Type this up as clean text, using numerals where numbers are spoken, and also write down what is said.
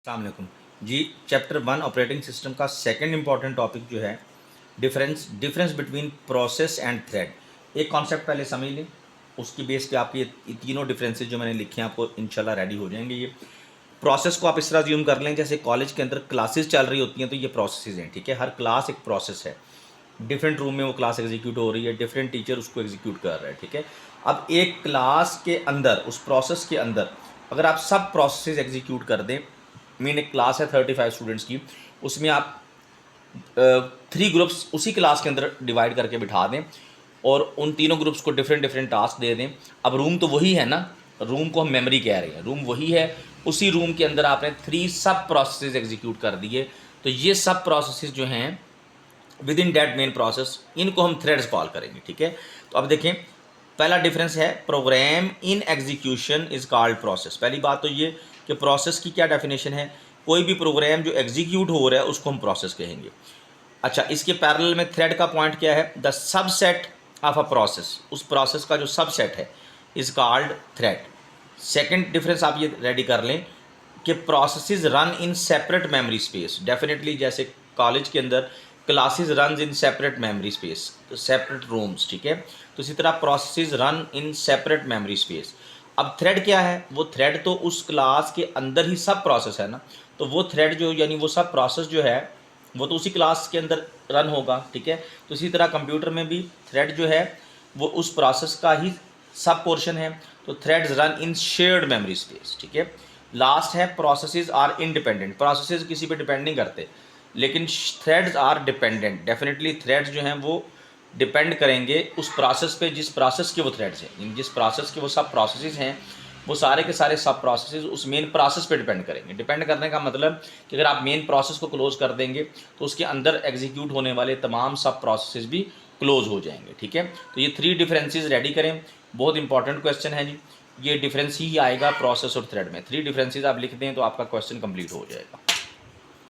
अस्सलाम वालेकुम जी। Chapter 1 operating system का सेकंड इंपॉर्टेंट टॉपिक जो है difference between process and thread. एक कॉन्सेप्ट पहले समझ लें, उसकी बेस पे आपके ये तीनों डिफरेंसेस जो मैंने लिखे हैं आपको इंशाल्लाह रेडी हो जाएंगे। ये प्रोसेस को आप इस तरह ज्यूम कर लें जैसे कॉलेज के अंदर क्लासेस चल रही होती हैं, तो ये प्रोसेस हैं, ठीक है। हर क्लास एक प्रोसेस है, डिफरेंट रूम में वो क्लास एग्जीक्यूट हो रही है, डिफरेंट टीचर उसको एग्जीक्यूट कर रहे हैं, ठीक है। अब एक क्लास के अंदर, उस प्रोसेस के अंदर अगर आप सब प्रोसेस एग्जीक्यूट कर दें, मीन एक क्लास है 35 स्टूडेंट्स की, उसमें आप 3 ग्रुप्स उसी क्लास के अंदर डिवाइड करके बिठा दें और उन तीनों ग्रुप्स को डिफरेंट डिफरेंट टास्क दे दें। अब रूम तो वही है ना, रूम को हम मेमोरी कह रहे हैं, रूम वही है। उसी रूम के अंदर आपने 3 सब प्रोसेस एग्जीक्यूट कर दिए, तो ये सब प्रोसेस जो हैं with in that main process, इनको हम थ्रेड्स कॉल करेंगे, ठीक है। तो अब देखें, पहला डिफरेंस है program in execution is called process. पहली बात तो ये कि प्रोसेस की क्या डेफिनेशन है, कोई भी प्रोग्राम जो एग्जीक्यूट हो रहा है उसको हम प्रोसेस कहेंगे। अच्छा, इसके पैरेलल में थ्रेड का पॉइंट क्या है, the subset of a process, उस प्रोसेस का जो सबसेट है is called thread. Second difference आप ये रेडी कर लें कि processes run in separate memory space. Definitely जैसे कॉलेज के अंदर classes run in separate memory space, separate rooms, ठीक है। तो इसी तरह processes run in separate memory space. अब थ्रेड क्या है, वो थ्रेड तो उस क्लास के अंदर ही सब प्रोसेस है ना, तो वो थ्रेड जो यानी वो सब प्रोसेस जो है वो तो उसी क्लास के अंदर रन होगा, ठीक है। तो इसी तरह कंप्यूटर में भी थ्रेड जो है वो उस प्रोसेस का ही सब पोर्शन है, तो threads run in shared memory space, ठीक है। लास्ट है प्रोसेसेस आर इंडिपेंडेंट। प्रोसेसेस किसी पे डिपेंड नहीं करते, लेकिन threads are dependent. Definitely threads जो हैं वो डिपेंड करेंगे उस प्रोसेस पे जिस प्रोसेस के वो थ्रेड्स हैं, जिस प्रोसेस के वो सब प्रोसेसेस हैं, वो सारे के सारे सब प्रोसेसेस उस मेन प्रोसेस पे डिपेंड करेंगे। डिपेंड करने का मतलब कि अगर आप मेन प्रोसेस को क्लोज कर देंगे तो उसके अंदर एग्जीक्यूट होने वाले तमाम सब प्रोसेसेस भी क्लोज हो जाएंगे, ठीक है। तो ये 3 डिफरेंसेस रेडी करें, बहुत इंपॉर्टेंट क्वेश्चन है जी। ये डिफरेंस ही आएगा प्रोसेस और थ्रेड में। 3 डिफरेंसेस आप लिख दें तो आपका क्वेश्चन कंप्लीट हो जाएगा।